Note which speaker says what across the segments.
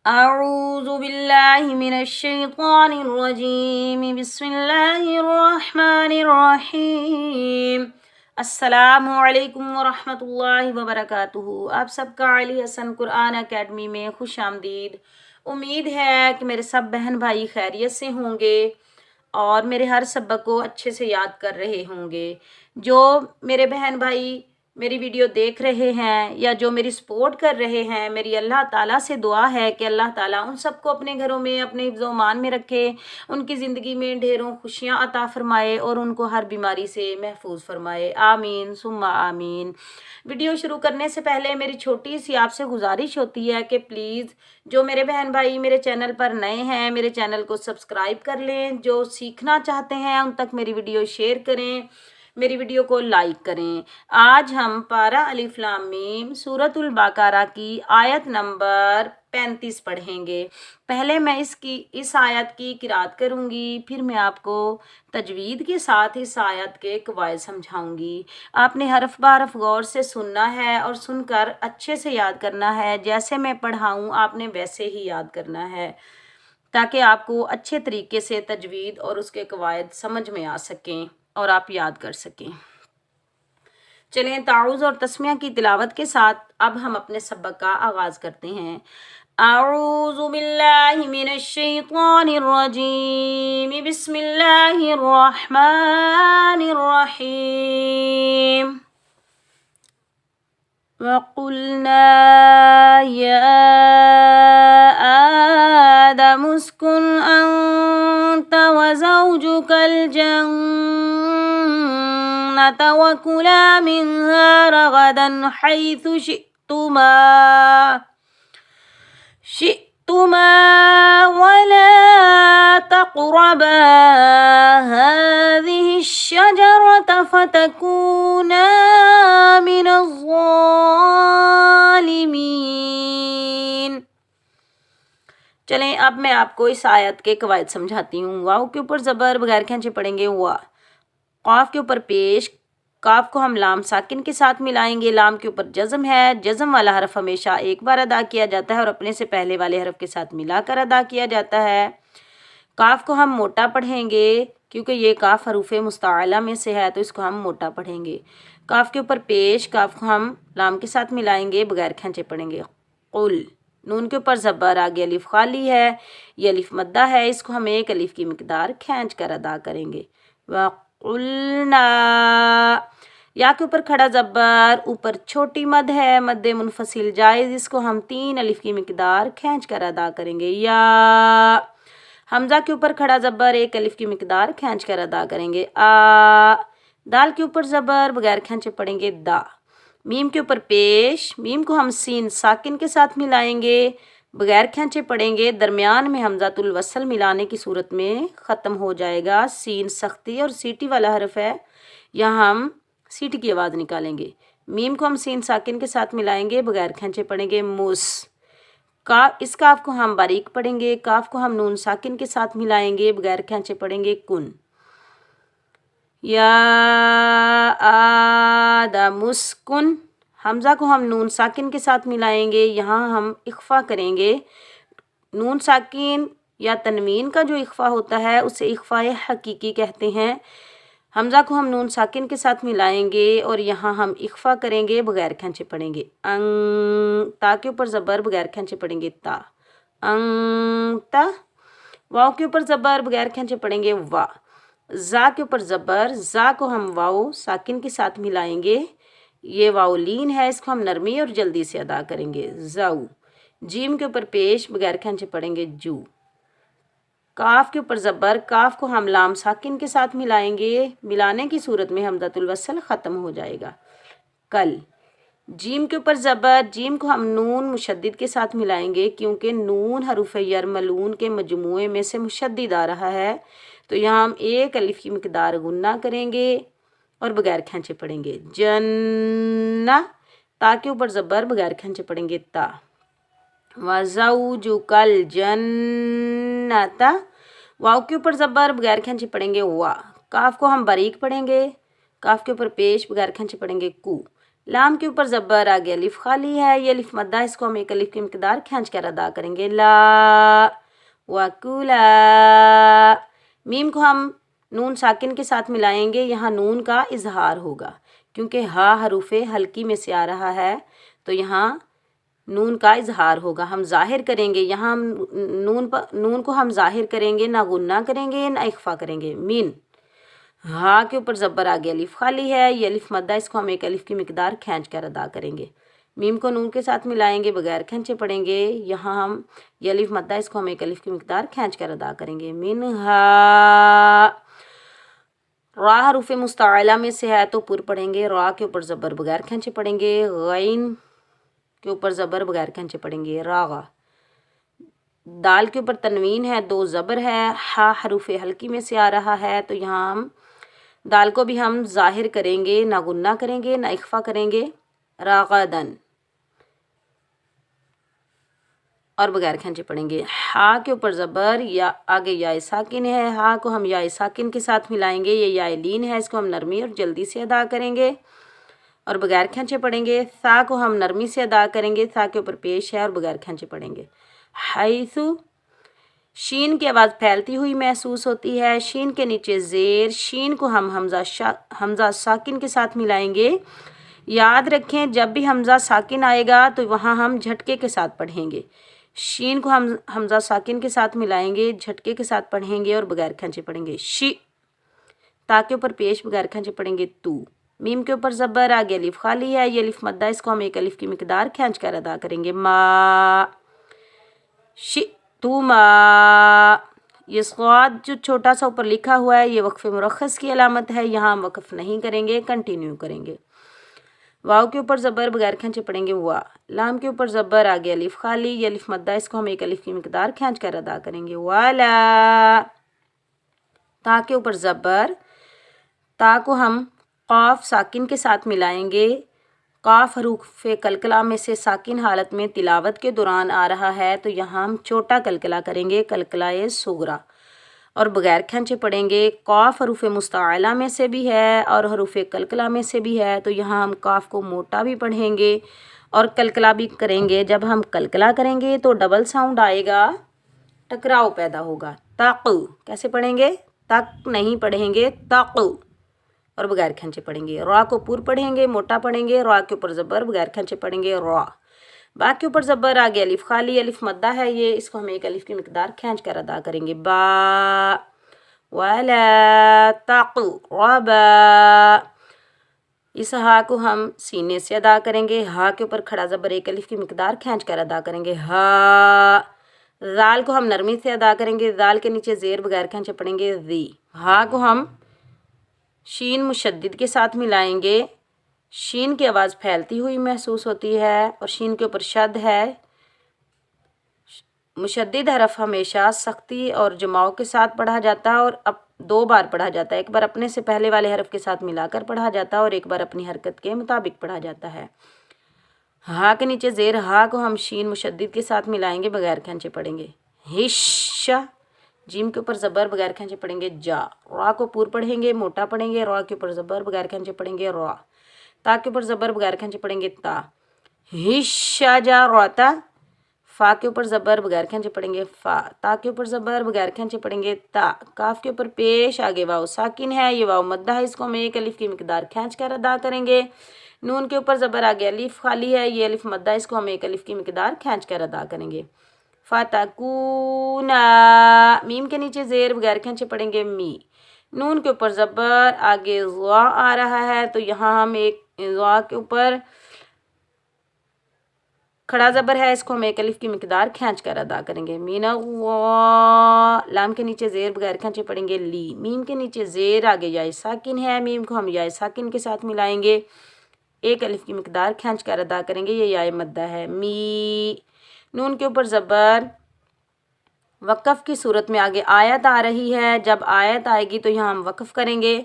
Speaker 1: أعوذ بالله من الشيطان الرجيم بسم الله الرحمن الرحیم السلام علیکم ورحمۃ اللہ وبرکاتہ۔ آپ سب کا علی حسن قرآن اکیڈمی میں خوش آمدید۔ امید ہے کہ میرے سب بہن بھائی خیریت سے ہوں گے اور میرے ہر سبق کو اچھے سے یاد کر رہے ہوں گے۔ جو میرے بہن بھائی میری ویڈیو دیکھ رہے ہیں یا جو میری سپورٹ کر رہے ہیں، میری اللہ تعالیٰ سے دعا ہے کہ اللہ تعالیٰ ان سب کو اپنے گھروں میں اپنے حفظ و امان میں رکھے، ان کی زندگی میں ڈھیروں خوشیاں عطا فرمائے اور ان کو ہر بیماری سے محفوظ فرمائے، آمین ثم آمین۔ ویڈیو شروع کرنے سے پہلے میری چھوٹی سی آپ سے گزارش ہوتی ہے کہ پلیز جو میرے بہن بھائی میرے چینل پر نئے ہیں میرے چینل کو سبسکرائب کر لیں، جو سیکھنا چاہتے ہیں ان تک میری ویڈیو شیئر کریں، میری ویڈیو کو لائک کریں۔ آج ہم پارہ الف لام میم سورۃ البقرہ کی آیت نمبر 35 پڑھیں گے۔ پہلے میں اس آیت کی قرأت کروں گی، پھر میں آپ کو تجوید کے ساتھ اس آیت کے قواعد سمجھاؤں گی۔ آپ نے حرف بحرف غور سے سننا ہے اور سن کر اچھے سے یاد کرنا ہے، جیسے میں پڑھاؤں آپ نے ویسے ہی یاد کرنا ہے، تاکہ آپ کو اچھے طریقے سے تجوید اور اس کے قواعد سمجھ میں آ سکیں اور آپ یاد کر سکیں۔ چلیں تعوذ اور تسمیہ کی تلاوت کے ساتھ اب ہم اپنے سبق کا آغاز کرتے ہیں۔ اعوذ باللہ من الشیطان الرجیم بسم اللہ الرحمن الرحیم۔ وَقُلْنَا يَا آدَمُ اسْكُنْ أَنْتَ وَزَوْجُكَ الْجَنَّةَ وَكُلَا مِنْهَا رَغَدًا حَيْثُ شِئْتُمَا وَلَا تَقْرَبَا هَذِهِ الشَّجَرَةَ فَتَكُونَا مِنَ الظَّالِمِينَ۔ چلیں اب میں آپ کو اس آیت کے قواعد سمجھاتی ہوں۔ واو کے اوپر زبر بغیر کھینچے پڑھیں گے وا، قاف کے اوپر پیش، کاف کو ہم لام ساکن کے ساتھ ملائیں گے، لام کے اوپر جزم ہے، جزم والا حرف ہمیشہ ایک بار ادا کیا جاتا ہے اور اپنے سے پہلے والے حرف کے ساتھ ملا کر ادا کیا جاتا ہے۔ کاف کو ہم موٹا پڑھیں گے کیونکہ یہ کاف حروف مستعلیٰ میں سے ہے تو اس کو ہم موٹا پڑھیں گے۔ کاف کے اوپر پیش، کاف کو ہم لام کے ساتھ ملائیں گے، بغیر کھینچے پڑھیں گے قل۔ نون کے اوپر زبر، آگے الف خالی ہے، یہ الف مدہ ہے، اس کو ہم ایک الف کی مقدار کھینچ کر ادا کریں گے۔ وَقُلْنَا، یا کے اوپر کھڑا زبر، اوپر چھوٹی مد ہے، مد منفصل جائز، اس کو ہم 3 الف کی مقدار کھینچ کر ادا کریں گے۔ یا، حمزہ کے اوپر کھڑا زبر، 1 الف کی مقدار کھینچ کر ادا کریں گے۔ آ، دال کے اوپر زبر، بغیر کھینچے پڑھیں گے دا۔ میم کے اوپر پیش، میم کو ہم سین ساکن کے ساتھ ملائیں گے، بغیر کھینچے پڑھیں گے، درمیان میں حمزۃ الوصل ملانے کی صورت میں ختم ہو جائے گا۔ سین سختی اور سیٹی والا حرف ہے، یہاں ہم سیٹی کی آواز نکالیں گے۔ میم کو ہم سین ساکن کے ساتھ ملائیں گے، بغیر کھینچے پڑھیں گے مس۔ اس کاف کو ہم باریک پڑھیں گے، کاف کو ہم نون ساکن کے ساتھ ملائیں گے، بغیر کھینچے پڑھیں گے کن۔ یا آدم اسکن، حمزہ کو ہم نون ساکن کے ساتھ ملائیں گے، یہاں ہم اخفا کریں گے۔ نون ساکن یا تنوین کا جو اخفا ہوتا ہے اسے اخفاء حقیقی کہتے ہیں۔ حمزہ کو ہم نون ساکن کے ساتھ ملائیں گے اور یہاں ہم اخفا کریں گے، بغیر کھینچے پڑھیں گے ان۔ تا کے اوپر زبر، بغیر کھینچے پڑھیں گے تا، انتا۔ واو کے اوپر زبر، بغیر کھینچے پڑھیں گے وا۔ زا کے اوپر زبر، زا کو ہم واو ساکن کے ساتھ ملائیں گے، یہ واو لین ہے، اس کو ہم نرمی اور جلدی سے ادا کریں گے زو۔ جیم کے اوپر پیش، بغیر کھینچے پڑھیں گے جو۔ کاف کے اوپر زبر، کاف کو ہم لام ساکن کے ساتھ ملائیں گے، ملانے کی صورت میں حمزۃ الوصل ختم ہو جائے گا کل۔ جیم کے اوپر زبر، جیم کو ہم نون مشدد کے ساتھ ملائیں گے کیونکہ نون حروف یرملون کے مجموعے میں سے مشدد آ رہا ہے، تو یہاں ہم 1 الف کی مقدار غنہ کریں گے اور بغیر کھینچے پڑھیں گے جنہ۔ تا کے اوپر زبر، بغیر کھینچے پڑھیں گے تا۔ وَزَوْجُكَ الْجَنَّةَ، واو کے اوپر زبر، بغیر کھینچے پڑھیں گے وا۔ کاف کو ہم باریک پڑھیں گے، کاف کے اوپر پیش، بغیر کھینچے پڑھیں گے کو۔ لام کے اوپر زبر آگے الف خالی ہے، یہ الف مدہ، اس کو ہم ایک الف کی مقدار کھینچ کر ادا کریں گے، لا وکلا۔ میم کو ہم نون ساکن کے ساتھ ملائیں گے، یہاں نون کا اظہار ہوگا کیونکہ ہا حروف حلقی میں سے آ رہا ہے تو یہاں نون کا اظہار ہوگا، ہم ظاہر کریں گے، یہاں ہم نون کو ہم ظاہر کریں گے، نہ غنہ کریں گے نہ اخفا کریں گے، مین۔ ہا کے اوپر زبر آگے الف خالی ہے، یہ الف مدہ، اس کو ہم ایک الف کی مقدار کھینچ کر ادا کریں گے، میم کو نون کے ساتھ ملائیں گے، بغیر کھینچے پڑھیں گے، یہاں ہم یہ الف مدہ، اس کو ہم ایک الف کی مقدار کھینچ کر ادا کریں گے، منہا۔ را حروف مستعلہ میں سے ہے تو پر پڑھیں گے، را کے اوپر زبر بغیر کھینچے پڑھیں گے، غین کے اوپر زبر بغیر کھینچے پڑھیں گے، راغا۔ دال کے اوپر تنوین ہے، دو زبر ہے، ہا حروف حلقی میں سے آ رہا ہے تو یہاں ہم دال کو بھی ہم ظاہر کریں گے، نہ غنہ کریں گے نہ اخفا کریں گے، راغدن، اور بغیر کھینچے پڑھیں گے۔ ہا کے اوپر زبر، یا آگے یا ساکن ہے، ہا کو ہم یا ساکن کے ساتھ ملائیں گے، یہ یا لین ہے، اس کو ہم نرمی اور جلدی سے ادا کریں گے اور بغیر کھینچے پڑھیں گے۔ سا کو ہم نرمی سے ادا کریں گے، سا کے اوپر پیش ہے اور بغیر کھینچے پڑھیں گے۔ حیثو، شین کی آواز پھیلتی ہوئی محسوس ہوتی ہے، شین کے نیچے زیر، شین کو ہم حمزہ ساکن کے ساتھ ملائیں گے۔ یاد رکھیں جب بھی حمزہ ساکن آئے گا تو وہاں ہم جھٹکے کے ساتھ پڑھیں گے، شین کو ہم حمزہ ساکن کے ساتھ ملائیں گے، جھٹکے کے ساتھ پڑھیں گے اور بغیر کھینچے پڑھیں گے، شی۔ تا کے اوپر پیش بغیر کھینچے پڑھیں گے، تو۔ میم کے اوپر زبر آگے الف خالی ہے، یہ الف مدہ، اس کو ہم ایک الف کی مقدار کھینچ کر ادا کریں گے، ما، شی تو ما۔ یہ صاد جو چھوٹا سا اوپر لکھا ہوا ہے یہ وقف مرخص کی علامت ہے، یہاں ہم وقف نہیں کریں گے، کنٹینیو کریں گے۔ واو کے اوپر زبر بغیر کھینچے پڑھیں گے، وا۔ لام کے اوپر زبر آگے الف خالی، یہ الف مدہ، اس کو ہم ایک الف کی مقدار کھینچ کر ادا کریں گے، والا۔ تا کے اوپر زبر، تا کو ہم قاف ساکن کے ساتھ ملائیں گے، قاف حروف قلقلہ میں سے ساکن حالت میں تلاوت کے دوران آ رہا ہے تو یہاں ہم چھوٹا قلقلہ کریں گے، قلقلہ صغریٰ، اور بغیر کھینچے پڑھیں گے۔ قاف حروف مستعلہ میں سے بھی ہے اور حروف قلقلہ میں سے بھی ہے تو یہاں ہم قاف کو موٹا بھی پڑھیں گے اور قلقلہ بھی کریں گے۔ جب ہم قلقلہ کریں گے تو ڈبل ساؤنڈ آئے گا، ٹکراؤ پیدا ہوگا، تق، کیسے پڑھیں گے؟ تق نہیں پڑھیں گے، تق، اور بغیر کھینچے پڑھیں گے۔ را کو پر پڑھیں گے، موٹا پڑھیں گے، را کے اوپر زبر بغیر کھینچے پڑھیں گے، را۔ با کے اوپر زبر آگے الف خالی، الف مدہ ہے یہ، اس کو ہم ایک الف کی مقدار کھینچ کر ادا کریں گے، با، ولا تقربا۔ اس ہا کو ہم سینے سے ادا کریں گے، ہا کے اوپر کھڑا زبر ایک الف کی مقدار کھینچ کر ادا کریں گے، ہا۔ زال کو ہم نرمی سے ادا کریں گے، زال کے نیچے زیر بغیر کھینچے پڑھیں گے، زی۔ ہا کو ہم شین مشدد کے ساتھ ملائیں گے، شین کی آواز پھیلتی ہوئی محسوس ہوتی ہے اور شین کے اوپر شد ہے۔ مشدد حرف ہمیشہ سختی اور جماؤ کے ساتھ پڑھا جاتا ہے اور دو بار پڑھا جاتا ہے، ایک بار اپنے سے پہلے والے حرف کے ساتھ ملا کر پڑھا جاتا ہے اور ایک بار اپنی حرکت کے مطابق پڑھا جاتا ہے۔ ہا کے نیچے زیر ہا کو ہم شین مشدد کے ساتھ ملائیں گے، بغیر کھینچے پڑھیں گے، ہش۔ جیم کے اوپر زبر بغیر کھینچے پڑھیں گے، جا۔ را کو پر پڑھیں گے، موٹا پڑھیں گے، را کے اوپر زبر بغیر کھینچے پڑھیں گے، را۔ تا کے اوپر زبر بغیر کھینچے پڑھیں گے، تا، ہش جا راتا۔ فا کے اوپر زبر بغیر کھینچے پڑھیں گے، فا۔ تا کے اوپر زبر بغیر کھینچے پڑھیں گے، تا۔ کاف کے اوپر پیش آگے واو ساکن ہے، یہ واو مدہ ہے، اس کو ہم ایک الف کی مقدار کھینچ کر ادا کریں گے۔ نون کے اوپر زبر آگے الف خالی ہے، یہ الف مدہ، اس کو ہم ایک الف کی مقدار کھینچ کر ادا کریں گے، فتکونا۔ میم کے نیچے زیر بغیر کھینچے پڑھیں گے، می۔ نون کے اوپر زبر آگے ضا آ رہا ہے تو یہاں ہم ایک ضا کے اوپر کھڑا زبر ہے، اس کو ہم ایک الف کی مقدار کھینچ کر ادا کریں گے، مین اللہ۔ لام کے نیچے زیر بغیر کھینچے پڑھیں گے، لی۔ میم کے نیچے زیر آگے یا ساکن ہے، میم کو ہم یا ساکن کے ساتھ ملائیں گے، ایک الف کی مقدار کھینچ کر ادا کریں گے، یہ یا مدہ ہے، می۔ نون کے اوپر زبر وقف کی صورت میں آگے آیت آ رہی ہے، جب آیت آئے گی تو یہاں ہم وقف کریں گے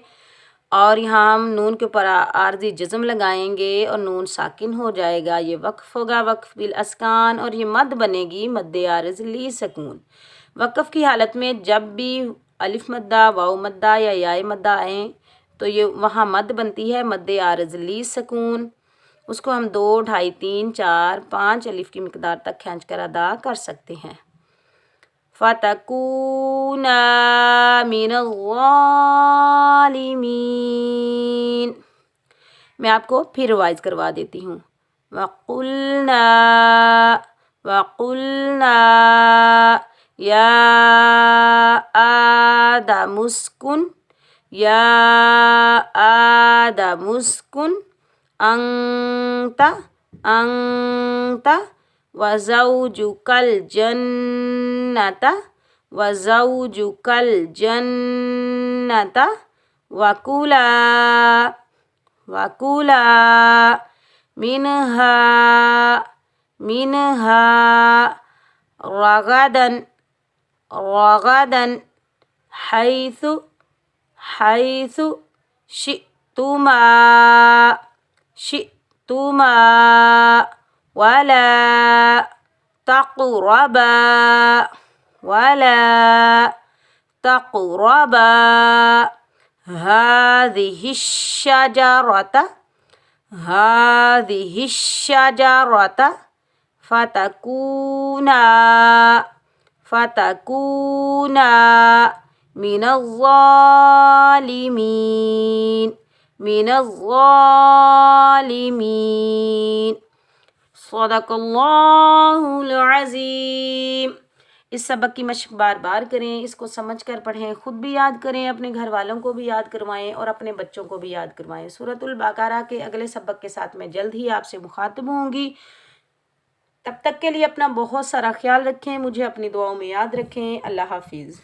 Speaker 1: اور یہاں ہم نون کے اوپر عارضی جزم لگائیں گے اور نون ساکن ہو جائے گا، یہ وقف ہوگا، وقف بالاسکان، اور یہ مد بنے گی، مد عارض لی سکون۔ وقف کی حالت میں جب بھی الف مدہ، واو مدہ یا یا مدہ آئیں تو یہ وہاں مد بنتی ہے، مد عارض لی سکون، اس کو ہم 2, 2.5, 3, 4, 5 الف کی مقدار تک کھینچ کر ادا کر سکتے ہیں۔ فَتَكُونَا مِنَ الظَّالِمِينَ۔ میں آپ کو پھر ریوائز کروا دیتی ہوں۔ وَقُلْنَا يَا آدَمُ اسْكُنْ أَنْتَ وَزَوْجُكَ الْجَنَّةَ وَكُلَا مِنْهَا رَغَدًا حَيْثُ شِئْتُمَا وَلَا تَقْرَبَا هَذِهِ الشَّجَرَةَ فَتَكُونَا مِنَ الظَّالِمِينَ۔ صدق اللہ العظیم۔ اس سبق کی مشق بار بار کریں، اس کو سمجھ کر پڑھیں، خود بھی یاد کریں، اپنے گھر والوں کو بھی یاد کروائیں اور اپنے بچوں کو بھی یاد کروائیں۔ سورۃ البقرہ کے اگلے سبق کے ساتھ میں جلد ہی آپ سے مخاطب ہوں گی۔ تب تک کے لیے اپنا بہت سارا خیال رکھیں، مجھے اپنی دعاؤں میں یاد رکھیں۔ اللہ حافظ۔